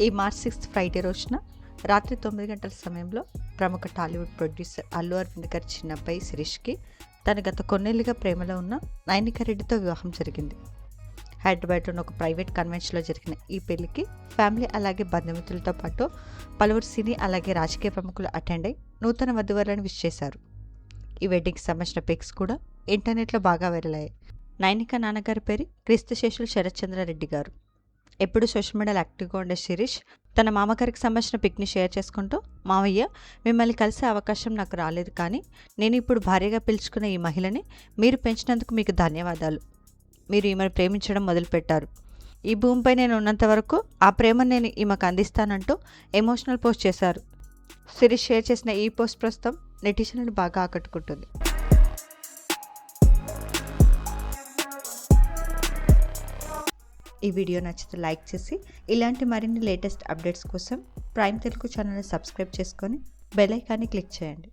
ఈ March 6 Friday రోజున రాత్రి 9 గంటల సమయంలో ప్రముఖ టాలీవుడ్ ప్రొడ్యూసర్ అల్లు అరవింద్ గారి చిన్న అబ్బాయి శిరీష్కి తన గత కొన్నేళ్లుగా ప్రేమలో ఉన్న నైనిక రెడ్డితో వివాహం జరిగింది. హైదరాబాద్లోని ఒక ప్రైవేట్ కన్వెన్షన్లో జరిగిన ఈ పెళ్లికి ఫ్యామిలీ అలాగే బంధుమిత్రులతో పాటు పలువురు సినీ అలాగే రాజకీయ ప్రముఖులు అటెండ్ అయి నూతన వధువరులను విష్ చేశారు. ఈ వెడ్డింగ్కి సంబంధించిన పిక్స్ కూడా ఇంటర్నెట్లో బాగా వైరల్ అయ్యాయి. నైనిక నాన్నగారి పేరు క్రీస్తుశేషులు శరత్చంద్రారెడ్డి గారు. ఎప్పుడు సోషల్ మీడియాలో యాక్టివ్గా ఉండే శిరీష్ తన మామగారికి సంబంధించిన పిక్ని షేర్ చేసుకుంటూ, మామయ్య మిమ్మల్ని కలిసే అవకాశం నాకు రాలేదు, కానీ నేను ఇప్పుడు భార్యగా పిలుచుకున్న ఈ మహిళని మీరు పెంచినందుకు మీకు ధన్యవాదాలు. మీరు ఈమెను ప్రేమించడం మొదలుపెట్టారు. ఈ భూమిపై నేను ఉన్నంత వరకు ఆ ప్రేమను నేను ఈమెకు అందిస్తానంటూ ఎమోషనల్ పోస్ట్ చేశారు. శిరీష్ షేర్ చేసిన ఈ పోస్ట్ ప్రస్తుతం నెటిజన్లను బాగా ఆకట్టుకుంటుంది. ఈ వీడియో నచ్చితే లైక్ చేసి ఇలాంటి మరిన్ని లేటెస్ట్ అప్డేట్స్ కోసం ప్రైమ్ తెలుగు ఛానల్ని సబ్స్క్రైబ్ చేసుకొని బెల్ ఐకాన్ని క్లిక్ చేయండి.